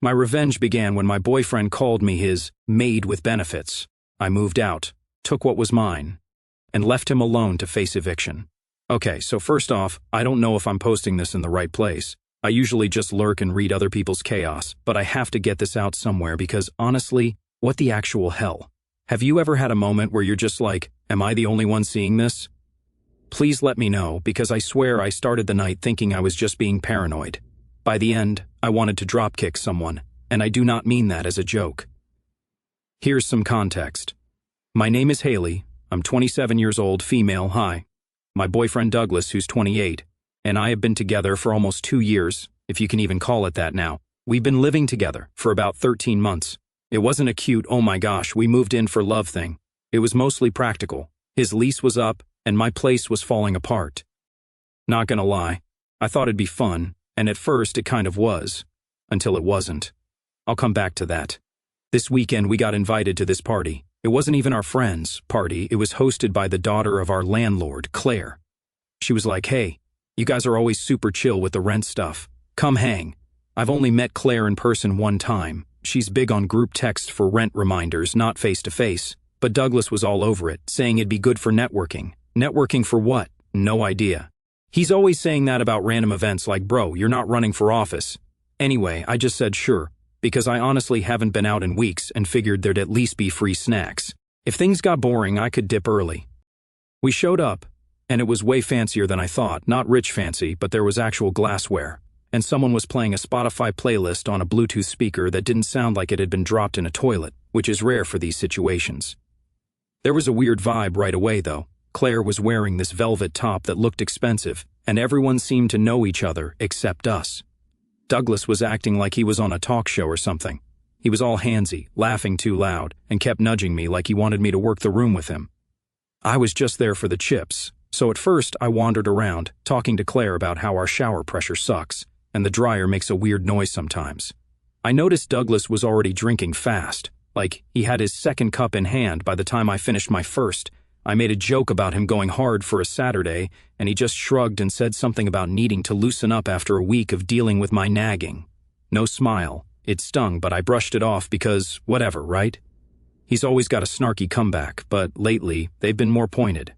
My revenge began when my boyfriend called me his maid with benefits. I moved out, took what was mine, and left him alone to face eviction. Okay, so first off, I don't know if I'm posting this in the right place. I usually just lurk and read other people's chaos, but I have to get this out somewhere because honestly, what the actual hell? Have you ever had a moment where you're just like, am I the only one seeing this? Please let me know, because I swear I started the night thinking I was just being paranoid. By the end, I wanted to dropkick someone, and I do not mean that as a joke. Here's some context. My name is Haley. I'm 27 years old, female, hi. My boyfriend Douglas, who's 28, and I have been together for almost 2 years, if you can even call it that now. We've been living together for about 13 months. It wasn't a cute, oh my gosh, we moved in for love thing. It was mostly practical. His lease was up, and my place was falling apart. Not gonna lie, I thought it'd be fun, and at first it kind of was, until it wasn't. I'll come back to that. This weekend we got invited to this party. It wasn't even our friend's party, it was hosted by the daughter of our landlord, Claire. She was like, hey, you guys are always super chill with the rent stuff. Come hang. I've only met Claire in person one time. She's big on group text for rent reminders, not face-to-face. But Douglas was all over it, saying it'd be good for networking. Networking for what? No idea. He's always saying that about random events like, bro, you're not running for office. Anyway, I just said sure, because I honestly haven't been out in weeks and figured there'd at least be free snacks. If things got boring, I could dip early. We showed up, and it was way fancier than I thought. Not rich fancy, but there was actual glassware. And someone was playing a Spotify playlist on a Bluetooth speaker that didn't sound like it had been dropped in a toilet, which is rare for these situations. There was a weird vibe right away, though. Claire was wearing this velvet top that looked expensive, and everyone seemed to know each other except us. Douglas was acting like he was on a talk show or something. He was all handsy, laughing too loud, and kept nudging me like he wanted me to work the room with him. I was just there for the chips, so at first I wandered around, talking to Claire about how our shower pressure sucks, and the dryer makes a weird noise sometimes. I noticed Douglas was already drinking fast, like he had his second cup in hand by the time I finished my first. I made a joke about him going hard for a Saturday, and he just shrugged and said something about needing to loosen up after a week of dealing with my nagging. No smile. It stung, but I brushed it off because, whatever, right? He's always got a snarky comeback, but lately, they've been more pointed.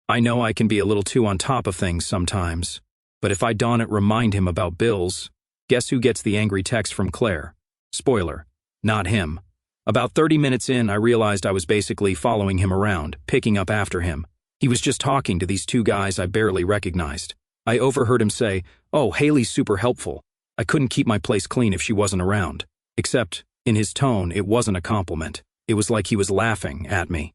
I know I can be a little too on top of things sometimes, but if I don't remind him about bills, guess who gets the angry text from Claire? Spoiler, not him. About 30 minutes in, I realized I was basically following him around, picking up after him. He was just talking to these two guys I barely recognized. I overheard him say, "Oh, Haley's super helpful. I couldn't keep my place clean if she wasn't around." Except, in his tone, it wasn't a compliment. It was like he was laughing at me.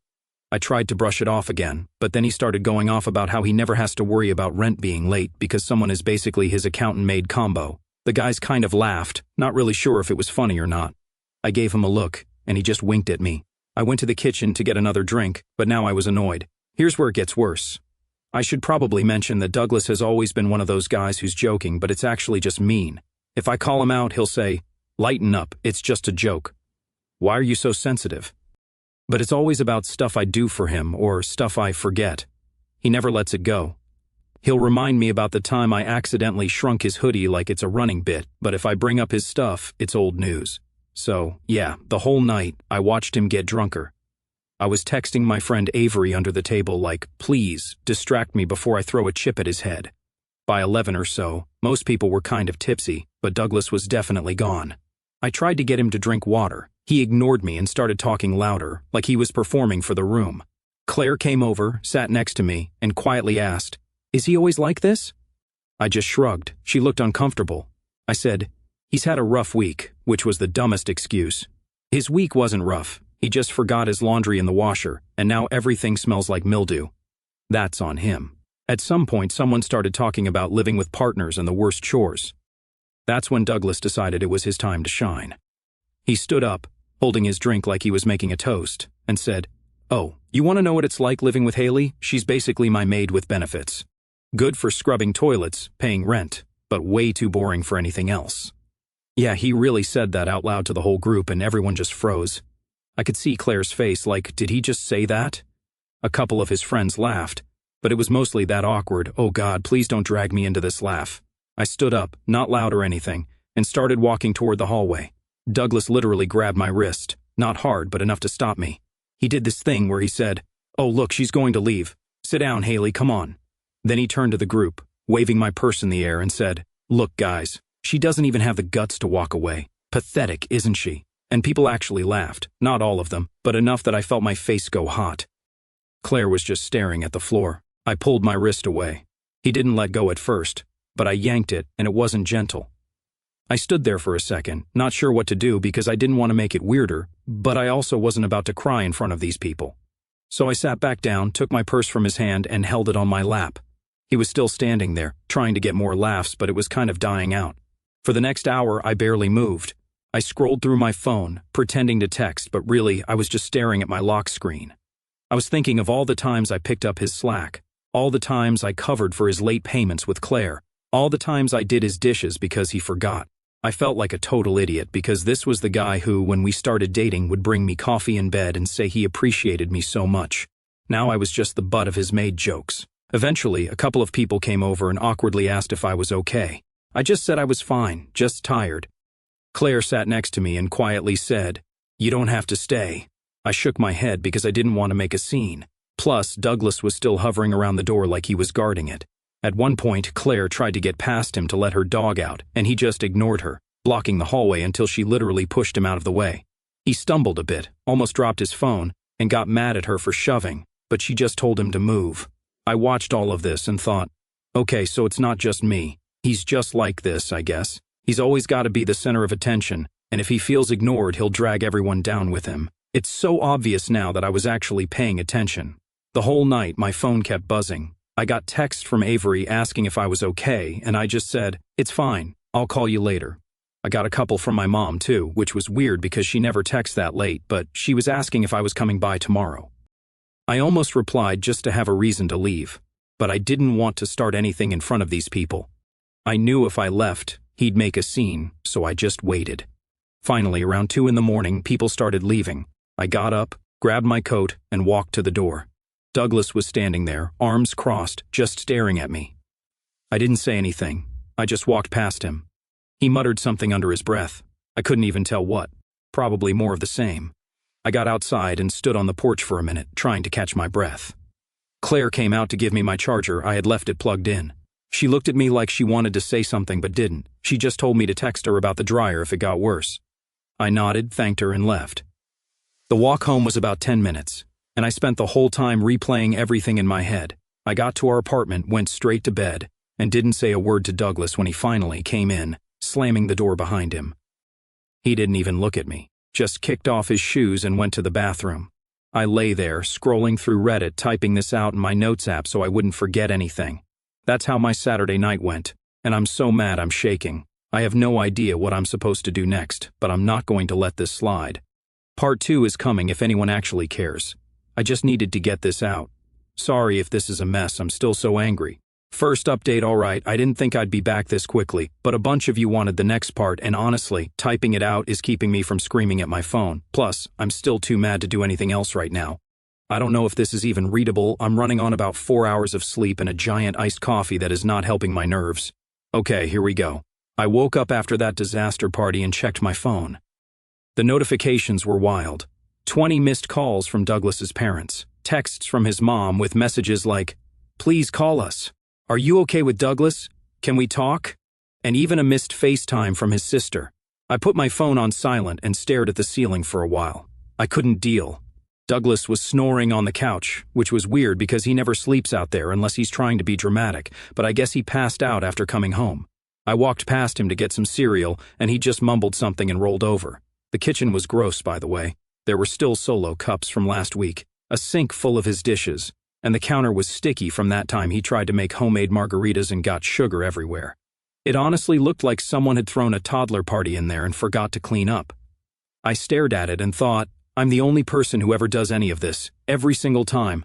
I tried to brush it off again, but then he started going off about how he never has to worry about rent being late because someone is basically his accountant-maid combo. The guys kind of laughed, not really sure if it was funny or not. I gave him a look, and he just winked at me. I went to the kitchen to get another drink, but now I was annoyed. Here's where it gets worse. I should probably mention that Douglas has always been one of those guys who's joking, but it's actually just mean. If I call him out, he'll say, "Lighten up, it's just a joke." Why are you so sensitive? But it's always about stuff I do for him or stuff I forget. He never lets it go. He'll remind me about the time I accidentally shrunk his hoodie like it's a running bit, but if I bring up his stuff, it's old news. So, yeah, the whole night, I watched him get drunker. I was texting my friend Avery under the table like, please, distract me before I throw a chip at his head. By 11 or so, most people were kind of tipsy, but Douglas was definitely gone. I tried to get him to drink water. He ignored me and started talking louder, like he was performing for the room. Claire came over, sat next to me, and quietly asked, "Is he always like this?" I just shrugged. She looked uncomfortable. I said, "He's had a rough week," which was the dumbest excuse. His week wasn't rough. He just forgot his laundry in the washer, and now everything smells like mildew. That's on him. At some point, someone started talking about living with partners and the worst chores. That's when Douglas decided it was his time to shine. He stood up, holding his drink like he was making a toast, and said, "Oh, you want to know what it's like living with Haley? She's basically my maid with benefits. Good for scrubbing toilets, paying rent, but way too boring for anything else." Yeah, he really said that out loud to the whole group and everyone just froze. I could see Claire's face like, did he just say that? A couple of his friends laughed, but it was mostly that awkward, "Oh God, please don't drag me into this" laugh. I stood up, not loud or anything, and started walking toward the hallway. Douglas literally grabbed my wrist, not hard but enough to stop me. He did this thing where he said, "Oh look, she's going to leave. Sit down, Haley, come on." Then he turned to the group, waving my purse in the air and said, "Look guys, she doesn't even have the guts to walk away. Pathetic, isn't she?" And people actually laughed, not all of them, but enough that I felt my face go hot. Claire was just staring at the floor. I pulled my wrist away. He didn't let go at first, but I yanked it and it wasn't gentle. I stood there for a second, not sure what to do because I didn't want to make it weirder, but I also wasn't about to cry in front of these people. So I sat back down, took my purse from his hand and held it on my lap. He was still standing there, trying to get more laughs, but it was kind of dying out. For the next hour, I barely moved. I scrolled through my phone, pretending to text, but really, I was just staring at my lock screen. I was thinking of all the times I picked up his slack, all the times I covered for his late payments with Claire, all the times I did his dishes because he forgot. I felt like a total idiot because this was the guy who, when we started dating, would bring me coffee in bed and say he appreciated me so much. Now I was just the butt of his Maid jokes. Eventually, a couple of people came over and awkwardly asked if I was okay. I just said I was fine, just tired. Claire sat next to me and quietly said, "You don't have to stay." I shook my head because I didn't want to make a scene. Plus, Douglas was still hovering around the door like he was guarding it. At one point, Claire tried to get past him to let her dog out, and he just ignored her, blocking the hallway until she literally pushed him out of the way. He stumbled a bit, almost dropped his phone, and got mad at her for shoving, but she just told him to move. I watched all of this and thought, okay, so it's not just me. He's just like this, I guess. He's always got to be the center of attention, and if he feels ignored, he'll drag everyone down with him. It's so obvious now that I was actually paying attention. The whole night, my phone kept buzzing. I got texts from Avery asking if I was okay, and I just said, "It's fine, I'll call you later." I got a couple from my mom too, which was weird because she never texts that late, but she was asking if I was coming by tomorrow. I almost replied just to have a reason to leave, but I didn't want to start anything in front of these people. I knew if I left, he'd make a scene, so I just waited. Finally, around 2 in the morning, people started leaving. I got up, grabbed my coat, and walked to the door. Douglas was standing there, arms crossed, just staring at me. I didn't say anything. I just walked past him. He muttered something under his breath. I couldn't even tell what. Probably more of the same. I got outside and stood on the porch for a minute, trying to catch my breath. Claire came out to give me my charger. I had left it plugged in. She looked at me like she wanted to say something but didn't. She just told me to text her about the dryer if it got worse. I nodded, thanked her, and left. The walk home was about 10 minutes, and I spent the whole time replaying everything in my head. I got to our apartment, went straight to bed, and didn't say a word to Douglas when he finally came in, slamming the door behind him. He didn't even look at me, just kicked off his shoes and went to the bathroom. I lay there, scrolling through Reddit, typing this out in my notes app so I wouldn't forget anything. That's how my Saturday night went, and I'm so mad I'm shaking. I have no idea what I'm supposed to do next, but I'm not going to let this slide. Part 2 is coming if anyone actually cares. I just needed to get this out. Sorry if this is a mess, I'm still so angry. First update, alright, I didn't think I'd be back this quickly, but a bunch of you wanted the next part, and honestly, typing it out is keeping me from screaming at my phone. Plus, I'm still too mad to do anything else right now. I don't know if this is even readable. I'm running on about 4 hours of sleep and a giant iced coffee that is not helping my nerves. Okay, here we go. I woke up after that disaster party and checked my phone. The notifications were wild. 20 missed calls from Douglas's parents, texts from his mom with messages like, "Please call us. Are you okay with Douglas? Can we talk?" And even a missed FaceTime from his sister. I put my phone on silent and stared at the ceiling for a while. I couldn't deal. Douglas was snoring on the couch, which was weird because he never sleeps out there unless he's trying to be dramatic, but I guess he passed out after coming home. I walked past him to get some cereal, and he just mumbled something and rolled over. The kitchen was gross, by the way. There were still Solo cups from last week, a sink full of his dishes, and the counter was sticky from that time he tried to make homemade margaritas and got sugar everywhere. It honestly looked like someone had thrown a toddler party in there and forgot to clean up. I stared at it and thought, I'm the only person who ever does any of this, every single time.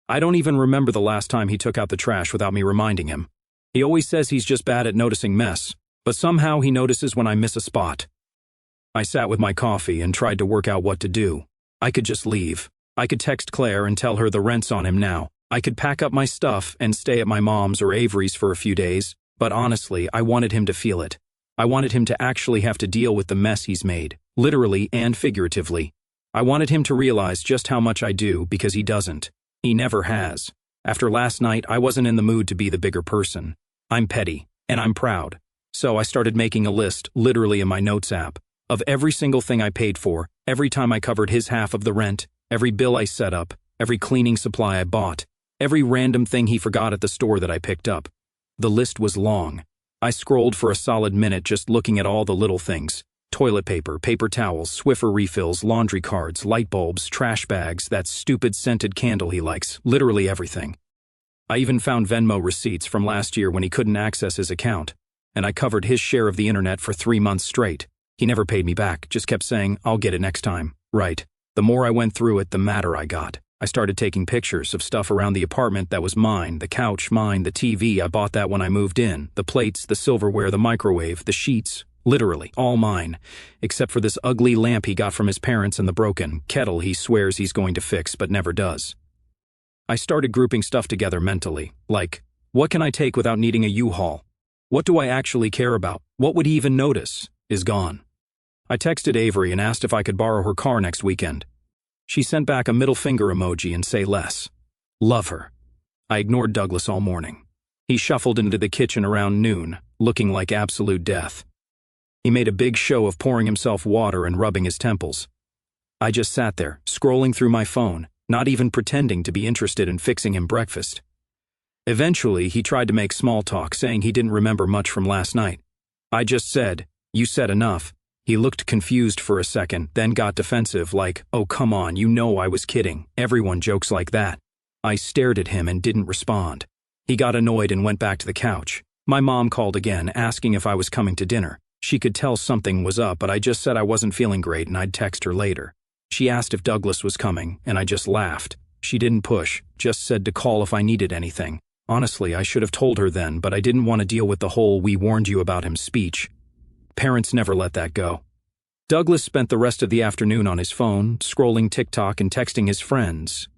I don't even remember the last time he took out the trash without me reminding him. He always says he's just bad at noticing mess, but somehow he notices when I miss a spot. I sat with my coffee and tried to work out what to do. I could just leave. I could text Claire and tell her the rent's on him now. I could pack up my stuff and stay at my mom's or Avery's for a few days, but honestly, I wanted him to feel it. I wanted him to actually have to deal with the mess he's made. literally and figuratively. I wanted him to realize just how much I do because he doesn't. He never has. After last night, I wasn't in the mood to be the bigger person. I'm petty, and I'm proud. So I started making a list, literally in my notes app, of every single thing I paid for, every time I covered his half of the rent, every bill I set up, every cleaning supply I bought, every random thing he forgot at the store that I picked up. The list was long. I scrolled for a solid minute just looking at all the little things. Toilet paper, paper towels, Swiffer refills, laundry cards, light bulbs, trash bags, that stupid scented candle he likes, literally everything. I even found Venmo receipts from last year when he couldn't access his account, and I covered his share of the internet for 3 months straight. He never paid me back, just kept saying, "I'll get it next time." Right. The more I went through it, the madder I got. I started taking pictures of stuff around the apartment that was mine, the couch mine, the TV, I bought that when I moved in, the plates, the silverware, the microwave, the sheets, literally, all mine, except for this ugly lamp he got from his parents and the broken kettle he swears he's going to fix but never does. I started grouping stuff together mentally, like, what can I take without needing a U-Haul? What do I actually care about? What would he even notice? Is gone. I texted Avery and asked if I could borrow her car next weekend. She sent back a middle finger emoji and say less. Love her. I ignored Douglas all morning. He shuffled into the kitchen around noon, looking like absolute death. He made a big show of pouring himself water and rubbing his temples. I just sat there, scrolling through my phone, not even pretending to be interested in fixing him breakfast. Eventually, he tried to make small talk, saying he didn't remember much from last night. I just said, "You said enough." He looked confused for a second, then got defensive, like, "Oh, come on, you know I was kidding. Everyone jokes like that." I stared at him and didn't respond. He got annoyed and went back to the couch. My mom called again, asking if I was coming to dinner. She could tell something was up, but I just said I wasn't feeling great and I'd text her later. She asked if Douglas was coming, and I just laughed. She didn't push, just said to call if I needed anything. Honestly, I should have told her then, but I didn't want to deal with the whole "we warned you about him" speech. Parents never let that go. Douglas spent the rest of the afternoon on his phone, scrolling TikTok and texting his friends.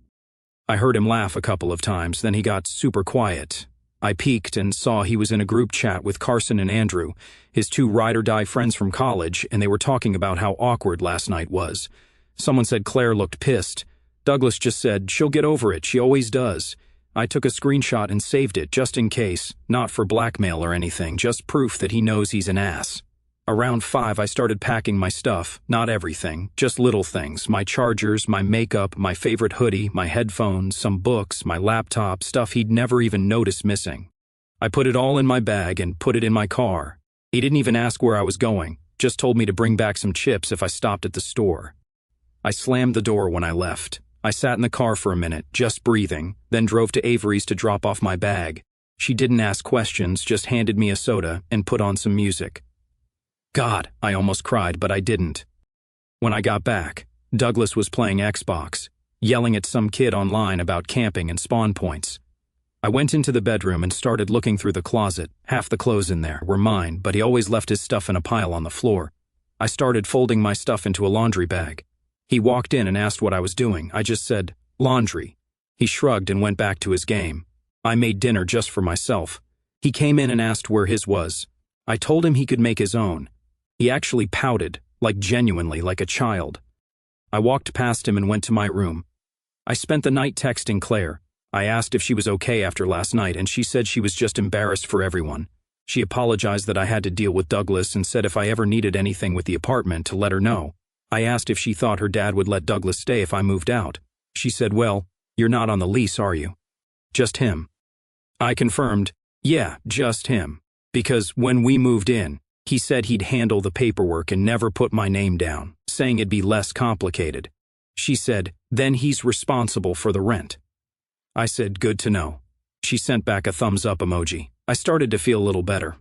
I heard him laugh a couple of times, then he got super quiet. I peeked and saw he was in a group chat with Carson and Andrew, his two ride-or-die friends from college, and they were talking about how awkward last night was. Someone said Claire looked pissed. Douglas just said, "She'll get over it, she always does." I took a screenshot and saved it, just in case, not for blackmail or anything, just proof that he knows he's an ass. Around 5, I started packing my stuff, not everything, just little things, my chargers, my makeup, my favorite hoodie, my headphones, some books, my laptop, stuff he'd never even notice missing. I put it all in my bag and put it in my car. He didn't even ask where I was going, just told me to bring back some chips if I stopped at the store. I slammed the door when I left. I sat in the car for a minute, just breathing, then drove to Avery's to drop off my bag. She didn't ask questions, just handed me a soda and put on some music. God, I almost cried, but I didn't. When I got back, Douglas was playing Xbox, yelling at some kid online about camping and spawn points. I went into the bedroom and started looking through the closet. Half the clothes in there were mine, but he always left his stuff in a pile on the floor. I started folding my stuff into a laundry bag. He walked in and asked what I was doing. I just said, "Laundry." He shrugged and went back to his game. I made dinner just for myself. He came in and asked where his was. I told him he could make his own. He actually pouted, like genuinely, like a child. I walked past him and went to my room. I spent the night texting Claire. I asked if she was okay after last night, and she said she was just embarrassed for everyone. She apologized that I had to deal with Douglas and said if I ever needed anything with the apartment to let her know. I asked if she thought her dad would let Douglas stay if I moved out. She said, "Well, you're not on the lease, are you?" "Just him." I confirmed, "Yeah, just him." Because when we moved in, he said he'd handle the paperwork and never put my name down, saying it'd be less complicated. She said, "Then he's responsible for the rent." I said, "Good to know." She sent back a thumbs up emoji. I started to feel a little better.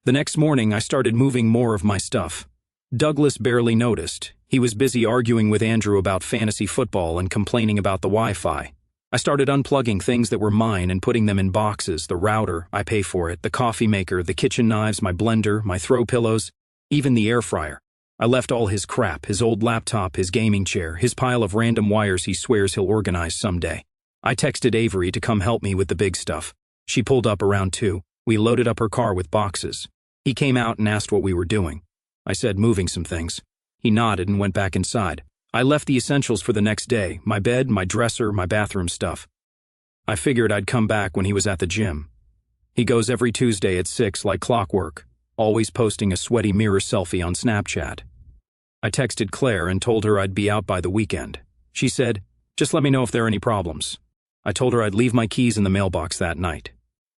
The next morning, I started moving more of my stuff. Douglas barely noticed. He was busy arguing with Andrew about fantasy football and complaining about the Wi-Fi. I started unplugging things that were mine and putting them in boxes: the router, I pay for it, the coffee maker, the kitchen knives, my blender, my throw pillows, even the air fryer. I left all his crap, his old laptop, his gaming chair, his pile of random wires he swears he'll organize someday. I texted Avery to come help me with the big stuff. She pulled up around 2. We loaded up her car with boxes. He came out and asked what we were doing. I said moving some things. He nodded and went back inside. I left the essentials for the next day, my bed, my dresser, my bathroom stuff. I figured I'd come back when he was at the gym. He goes every Tuesday at 6 like clockwork, always posting a sweaty mirror selfie on Snapchat. I texted Claire and told her I'd be out by the weekend. She said, "Just let me know if there are any problems." I told her I'd leave my keys in the mailbox that night.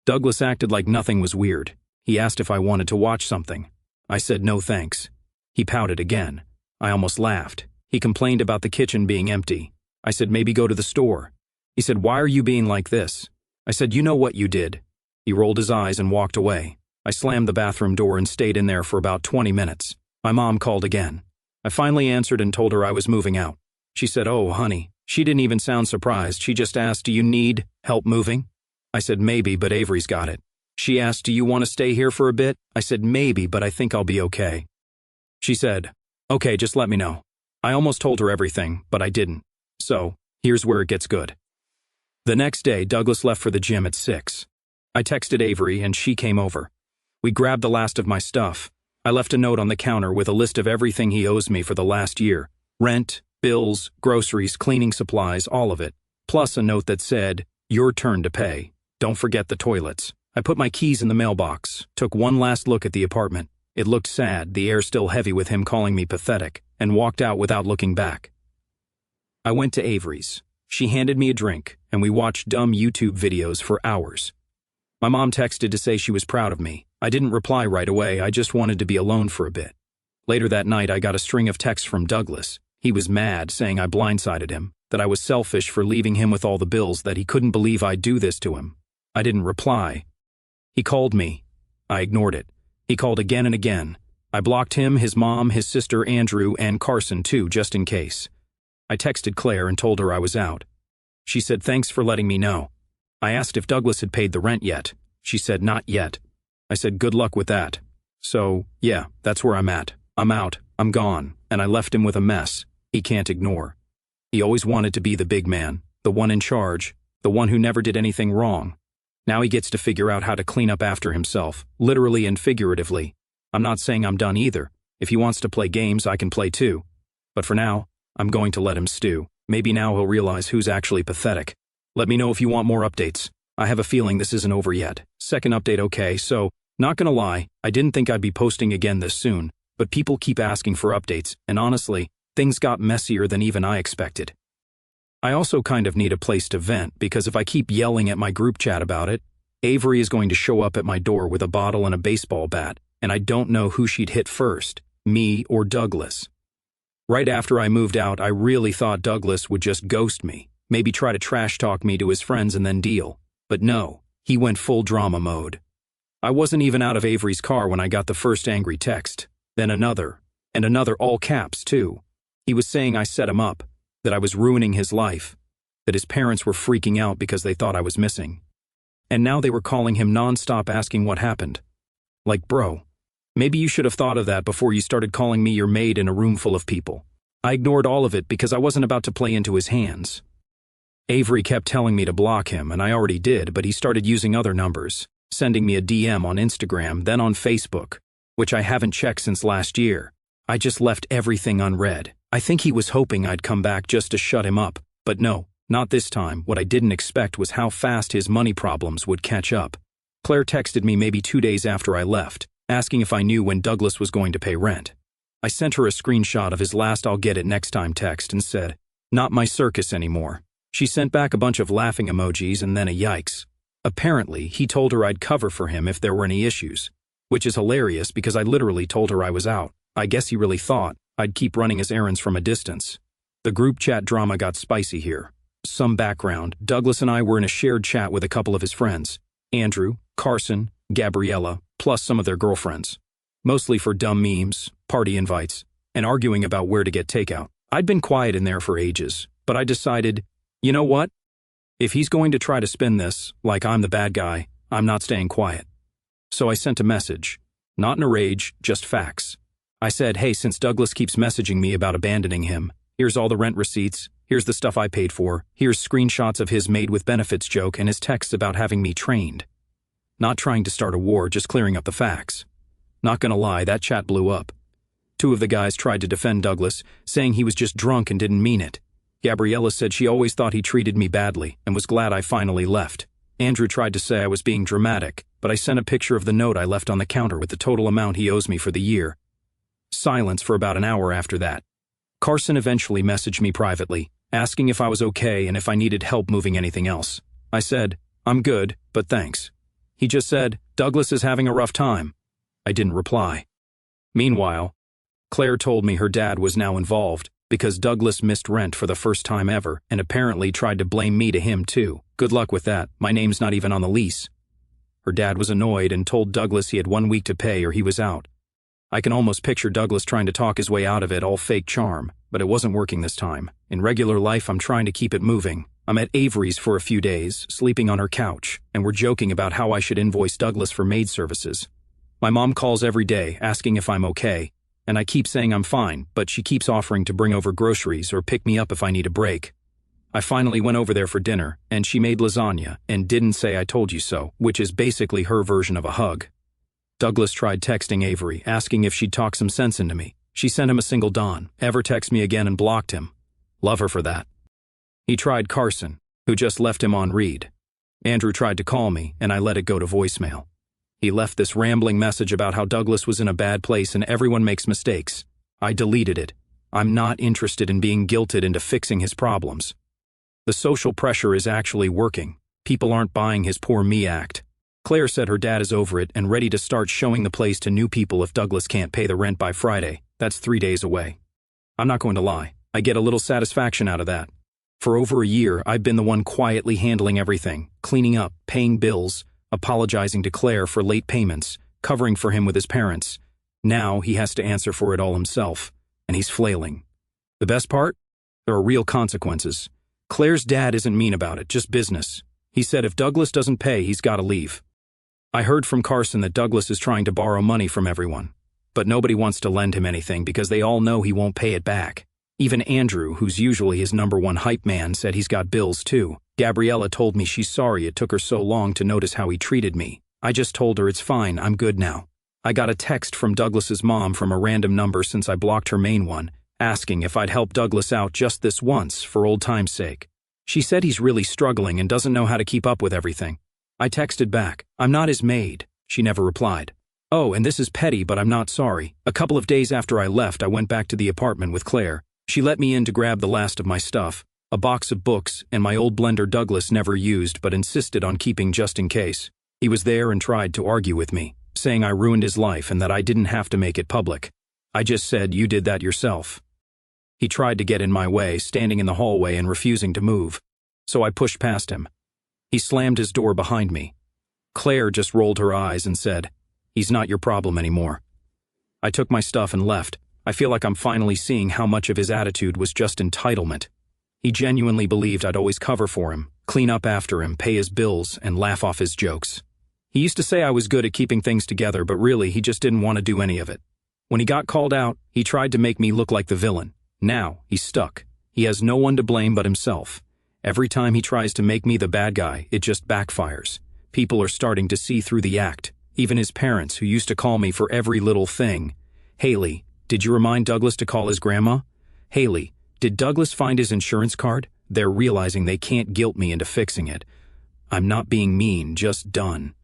Douglas acted like nothing was weird. He asked if I wanted to watch something. I said no thanks. He pouted again. I almost laughed. He complained about the kitchen being empty. I said maybe go to the store. He said, "Why are you being like this?" I said, "You know what you did." He rolled his eyes and walked away. I slammed the bathroom door and stayed in there for about 20 minutes. My mom called again. I finally answered and told her I was moving out. She said, "Oh, honey." She didn't even sound surprised. She just asked, "Do you need help moving?" I said, "Maybe, but Avery's got it." She asked, "Do you want to stay here for a bit?" I said, "Maybe, but I think I'll be okay." She said, "Okay, just let me know." I almost told her everything, but I didn't. So, here's where it gets good. The next day, Douglas left for the gym at 6. I texted Avery and she came over. We grabbed the last of my stuff. I left a note on the counter with a list of everything he owes me for the last year. Rent, bills, groceries, cleaning supplies, all of it. Plus a note that said, "Your turn to pay. Don't forget the toilets." I put my keys in the mailbox, took one last look at the apartment. It looked sad, the air still heavy with him calling me pathetic, and walked out without looking back. I went to Avery's. She handed me a drink, and we watched dumb YouTube videos for hours. My mom texted to say she was proud of me. I didn't reply right away, I just wanted to be alone for a bit. Later that night, I got a string of texts from Douglas. He was mad, saying I blindsided him, that I was selfish for leaving him with all the bills, that he couldn't believe I'd do this to him. I didn't reply. He called me. I ignored it. He called again and again. I blocked him, his mom, his sister, Andrew, and Carson too, just in case. I texted Claire and told her I was out. She said, "Thanks for letting me know." I asked if Douglas had paid the rent yet. She said, "Not yet." I said, "Good luck with that." So, yeah, that's where I'm at. I'm out, I'm gone, and I left him with a mess he can't ignore. He always wanted to be the big man, the one in charge, the one who never did anything wrong. Now he gets to figure out how to clean up after himself, literally and figuratively. I'm not saying I'm done either. If he wants to play games, I can play too. But for now, I'm going to let him stew. Maybe now he'll realize who's actually pathetic. Let me know if you want more updates. I have a feeling this isn't over yet. Second update, okay, so, not gonna lie, I didn't think I'd be posting again this soon, but people keep asking for updates, and honestly, things got messier than even I expected. I also kind of need a place to vent, because if I keep yelling at my group chat about it, Avery is going to show up at my door with a bottle and a baseball bat, and I don't know who she'd hit first, me or Douglas. Right after I moved out, I really thought Douglas would just ghost me, maybe try to trash talk me to his friends and then deal. But no, he went full drama mode. I wasn't even out of Avery's car when I got the first angry text, then another, and another, all caps too. He was saying I set him up, that I was ruining his life, that his parents were freaking out because they thought I was missing. And now they were calling him nonstop asking what happened. Like, bro, maybe you should have thought of that before you started calling me your maid in a room full of people. I ignored all of it because I wasn't about to play into his hands. Avery kept telling me to block him, and I already did, but he started using other numbers, sending me a DM on Instagram, then on Facebook, which I haven't checked since last year. I just left everything unread. I think he was hoping I'd come back just to shut him up, but no, not this time. What I didn't expect was how fast his money problems would catch up. Claire texted me maybe 2 days after I left, asking if I knew when Douglas was going to pay rent. I sent her a screenshot of his last "I'll get it next time" text and said, "Not my circus anymore." She sent back a bunch of laughing emojis and then a yikes. Apparently, he told her I'd cover for him if there were any issues, which is hilarious because I literally told her I was out. I guess he really thought I'd keep running his errands from a distance. The group chat drama got spicy here. Some background, Douglas and I were in a shared chat with a couple of his friends, Andrew, Carson, Gabriella, plus some of their girlfriends. Mostly for dumb memes, party invites, and arguing about where to get takeout. I'd been quiet in there for ages, but I decided, you know what? If he's going to try to spin this, like I'm the bad guy, I'm not staying quiet. So I sent a message. Not in a rage, just facts. I said, hey, since Douglas keeps messaging me about abandoning him, here's all the rent receipts, here's the stuff I paid for, here's screenshots of his Maid with benefits joke and his texts about having me trained. Not trying to start a war, just clearing up the facts. Not gonna lie, that chat blew up. Two of the guys tried to defend Douglas, saying he was just drunk and didn't mean it. Gabriella said she always thought he treated me badly and was glad I finally left. Andrew tried to say I was being dramatic, but I sent a picture of the note I left on the counter with the total amount he owes me for the year. Silence for about an hour after that. Carson eventually messaged me privately, asking if I was okay and if I needed help moving anything else. I said, "I'm good, but thanks." He just said, "Douglas is having a rough time." I didn't reply. Meanwhile, Claire told me her dad was now involved because Douglas missed rent for the first time ever and apparently tried to blame me to him too. Good luck with that, my name's not even on the lease. Her dad was annoyed and told Douglas he had 1 week to pay or he was out. I can almost picture Douglas trying to talk his way out of it, all fake charm, but it wasn't working this time. In regular life, I'm trying to keep it moving. I'm at Avery's for a few days, sleeping on her couch, and we're joking about how I should invoice Douglas for maid services. My mom calls every day, asking if I'm okay, and I keep saying I'm fine, but she keeps offering to bring over groceries or pick me up if I need a break. I finally went over there for dinner, and she made lasagna and didn't say I told you so, which is basically her version of a hug. Douglas tried texting Avery, asking if she'd talk some sense into me. She sent him a single Don, ever text me again and blocked him. Love her for that. He tried Carson, who just left him on read. Andrew tried to call me, and I let it go to voicemail. He left this rambling message about how Douglas was in a bad place and everyone makes mistakes. I deleted it. I'm not interested in being guilted into fixing his problems. The social pressure is actually working. People aren't buying his poor me act. Claire said her dad is over it and ready to start showing the place to new people if Douglas can't pay the rent by Friday. That's 3 days away. I'm not going to lie. I get a little satisfaction out of that. For over a year, I've been the one quietly handling everything, cleaning up, paying bills, apologizing to Claire for late payments, covering for him with his parents. Now he has to answer for it all himself, and he's flailing. The best part? There are real consequences. Claire's dad isn't mean about it, just business. He said if Douglas doesn't pay, he's got to leave. I heard from Carson that Douglas is trying to borrow money from everyone, but nobody wants to lend him anything because they all know he won't pay it back. Even Andrew, who's usually his #1 hype man, said he's got bills too. Gabriella told me she's sorry it took her so long to notice how he treated me. I just told her it's fine, I'm good now. I got a text from Douglas's mom from a random number since I blocked her main one, asking if I'd help Douglas out just this once for old time's sake. She said he's really struggling and doesn't know how to keep up with everything. I texted back, "I'm not his maid." She never replied. "Oh, and this is petty, but I'm not sorry. A couple of days after I left, I went back to the apartment with Claire. She let me in to grab the last of my stuff, a box of books and my old blender Douglas never used but insisted on keeping just in case. He was there and tried to argue with me, saying I ruined his life and that I didn't have to make it public. I just said, "You did that yourself." He tried to get in my way, standing in the hallway and refusing to move, so I pushed past him. He slammed his door behind me. Claire just rolled her eyes and said, "He's not your problem anymore." I took my stuff and left. I feel like I'm finally seeing how much of his attitude was just entitlement. He genuinely believed I'd always cover for him, clean up after him, pay his bills, and laugh off his jokes. He used to say I was good at keeping things together, but really he just didn't want to do any of it. When he got called out, he tried to make me look like the villain. Now, he's stuck. He has no one to blame but himself. Every time he tries to make me the bad guy, it just backfires. People are starting to see through the act. Even his parents, who used to call me for every little thing. "Haley, did you remind Douglas to call his grandma? Haley, did Douglas find his insurance card?" They're realizing they can't guilt me into fixing it. I'm not being mean, just done.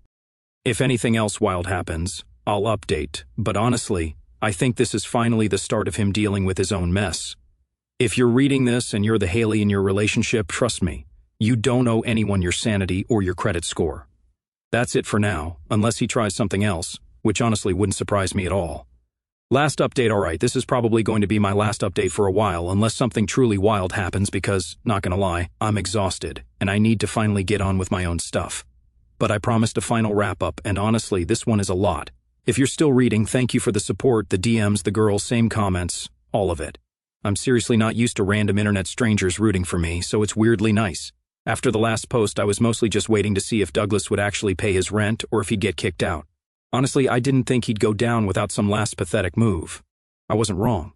If anything else wild happens, I'll update, but honestly, I think this is finally the start of him dealing with his own mess. If you're reading this and you're the Haley in your relationship, trust me, you don't owe anyone your sanity or your credit score. That's it for now, unless he tries something else, which honestly wouldn't surprise me at all. Last update, alright, this is probably going to be my last update for a while unless something truly wild happens because, not gonna lie, I'm exhausted and I need to finally get on with my own stuff. But I promised a final wrap-up and honestly, this one is a lot. If you're still reading, thank you for the support, the DMs, the girls, same comments, all of it. I'm seriously not used to random internet strangers rooting for me, so it's weirdly nice. After the last post, I was mostly just waiting to see if Douglas would actually pay his rent or if he'd get kicked out. Honestly, I didn't think he'd go down without some last pathetic move. I wasn't wrong.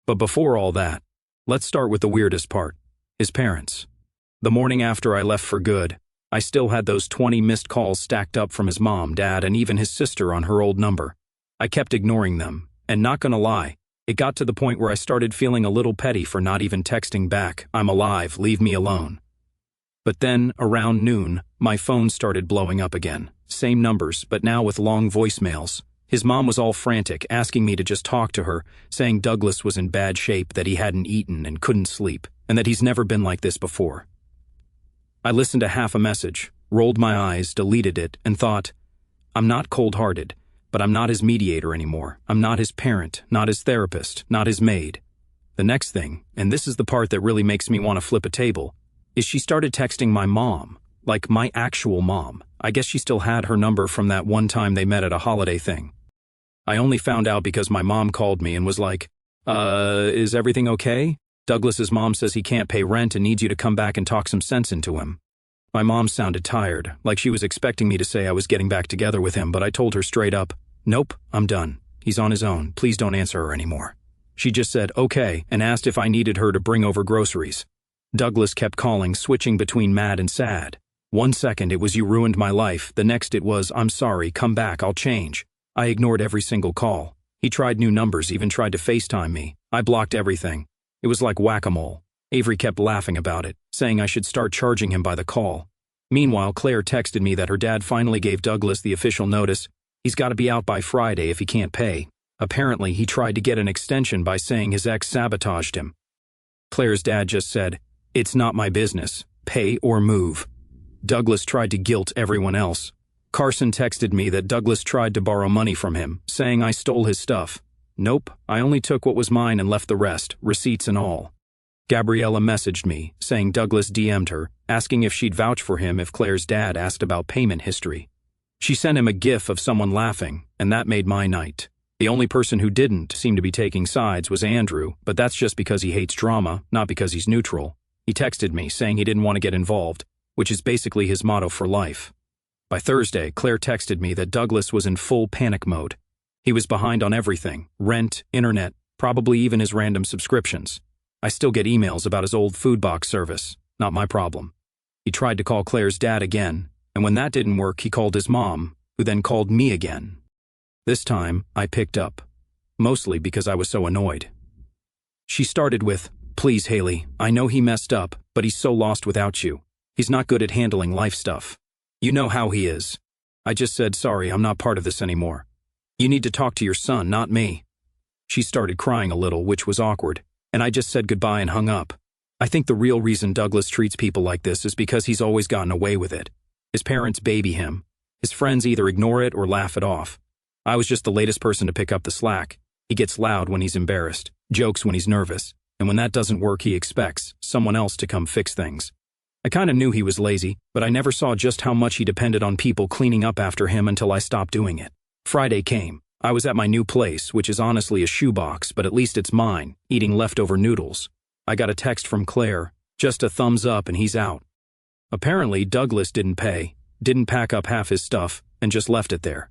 But before all that, let's start with the weirdest part, his parents. The morning after I left for good, I still had those 20 missed calls stacked up from his mom, dad, and even his sister on her old number. I kept ignoring them, and not gonna lie, It got to the point where I started feeling a little petty for not even texting back, "I'm alive, leave me alone." But then, around noon, my phone started blowing up again. Same numbers, but now with long voicemails. His mom was all frantic, asking me to just talk to her, saying Douglas was in bad shape, that he hadn't eaten and couldn't sleep, and that he's never been like this before. I listened to half a message, rolled my eyes, deleted it, and thought, I'm not cold-hearted, but I'm not his mediator anymore. I'm not his parent, not his therapist, not his maid. The next thing, and this is the part that really makes me want to flip a table, is she started texting my mom, like my actual mom. I guess she still had her number from that one time they met at a holiday thing. I only found out because my mom called me and was like, is everything okay? Douglas's mom says he can't pay rent and needs you to come back and talk some sense into him. My mom sounded tired, like she was expecting me to say I was getting back together with him, but I told her straight up, nope, I'm done. He's on his own. Please don't answer her anymore. She just said, okay, and asked if I needed her to bring over groceries. Douglas kept calling, switching between mad and sad. 1 second it was you ruined my life, the next it was I'm sorry, come back, I'll change. I ignored every single call. He tried new numbers, even tried to FaceTime me. I blocked everything. It was like whack-a-mole. Avery kept laughing about it, saying I should start charging him by the call. Meanwhile, Claire texted me that her dad finally gave Douglas the official notice. He's got to be out by Friday if he can't pay. Apparently, he tried to get an extension by saying his ex sabotaged him. Claire's dad just said, it's not my business. Pay or move. Douglas tried to guilt everyone else. Carson texted me that Douglas tried to borrow money from him, saying I stole his stuff. Nope, I only took what was mine and left the rest, receipts and all. Gabriella messaged me, saying Douglas DM'd her, asking if she'd vouch for him if Claire's dad asked about payment history. She sent him a gif of someone laughing, and that made my night. The only person who didn't seem to be taking sides was Andrew, but that's just because he hates drama, not because he's neutral. He texted me, saying he didn't want to get involved, which is basically his motto for life. By Thursday, Claire texted me that Douglas was in full panic mode. He was behind on everything, rent, internet, probably even his random subscriptions. I still get emails about his old food box service, not my problem. He tried to call Claire's dad again, and when that didn't work, he called his mom, who then called me again. This time, I picked up, mostly because I was so annoyed. She started with, please, Haley, I know he messed up, but he's so lost without you. He's not good at handling life stuff. You know how he is. I just said, sorry, I'm not part of this anymore. You need to talk to your son, not me. She started crying a little, which was awkward, and I just said goodbye and hung up. I think the real reason Douglas treats people like this is because he's always gotten away with it. His parents baby him. His friends either ignore it or laugh it off. I was just the latest person to pick up the slack. He gets loud when he's embarrassed, jokes when he's nervous, and when that doesn't work, he expects someone else to come fix things. I kind of knew he was lazy, but I never saw just how much he depended on people cleaning up after him until I stopped doing it. Friday came. I was at my new place, which is honestly a shoebox, but at least it's mine, eating leftover noodles. I got a text from Claire, just a thumbs up and he's out. Apparently, Douglas didn't pay, didn't pack up half his stuff, and just left it there.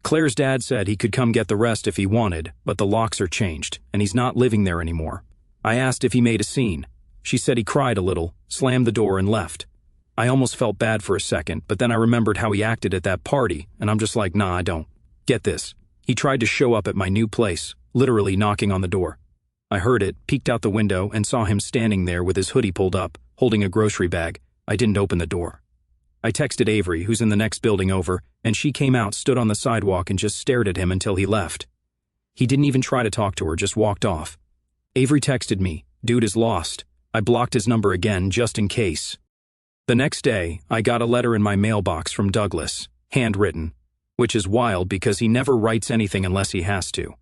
Claire's dad said he could come get the rest if he wanted, but the locks are changed, and he's not living there anymore. I asked if he made a scene. She said he cried a little, slammed the door and left. I almost felt bad for a second, but then I remembered how he acted at that party, and I'm just like, nah, I don't. Get this. He tried to show up at my new place, literally knocking on the door. I heard it, peeked out the window, and saw him standing there with his hoodie pulled up, holding a grocery bag. I didn't open the door. I texted Avery, who's in the next building over, and she came out, stood on the sidewalk, and just stared at him until he left. He didn't even try to talk to her, just walked off. Avery texted me, dude is lost. I blocked his number again, just in case. The next day, I got a letter in my mailbox from Douglas, handwritten, which is wild because he never writes anything unless he has to.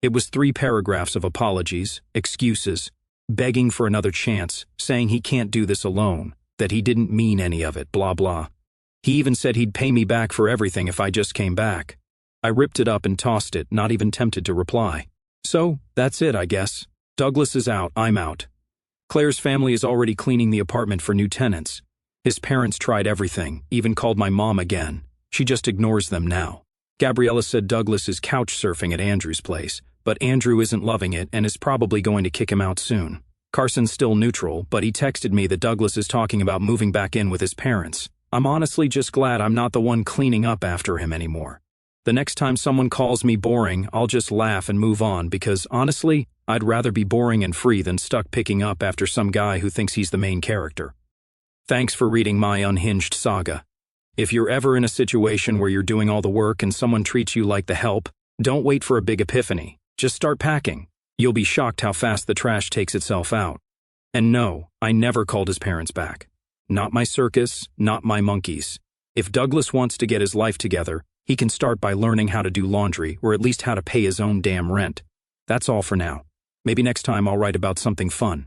It was 3 paragraphs of apologies, excuses, begging for another chance, saying he can't do this alone, that he didn't mean any of it, blah blah. He even said he'd pay me back for everything if I just came back. I ripped it up and tossed it, not even tempted to reply. So, that's it, I guess. Douglas is out, I'm out. Claire's family is already cleaning the apartment for new tenants. His parents tried everything, even called my mom again. She just ignores them now. Gabriella said Douglas is couch surfing at Andrew's place, but Andrew isn't loving it and is probably going to kick him out soon. Carson's still neutral, but he texted me that Douglas is talking about moving back in with his parents. I'm honestly just glad I'm not the one cleaning up after him anymore. The next time someone calls me boring, I'll just laugh and move on because, honestly, I'd rather be boring and free than stuck picking up after some guy who thinks he's the main character. Thanks for reading my unhinged saga. If you're ever in a situation where you're doing all the work and someone treats you like the help, don't wait for a big epiphany. Just start packing. You'll be shocked how fast the trash takes itself out. And no, I never called his parents back. Not my circus, not my monkeys. If Douglas wants to get his life together, he can start by learning how to do laundry or at least how to pay his own damn rent. That's all for now. Maybe next time I'll write about something fun.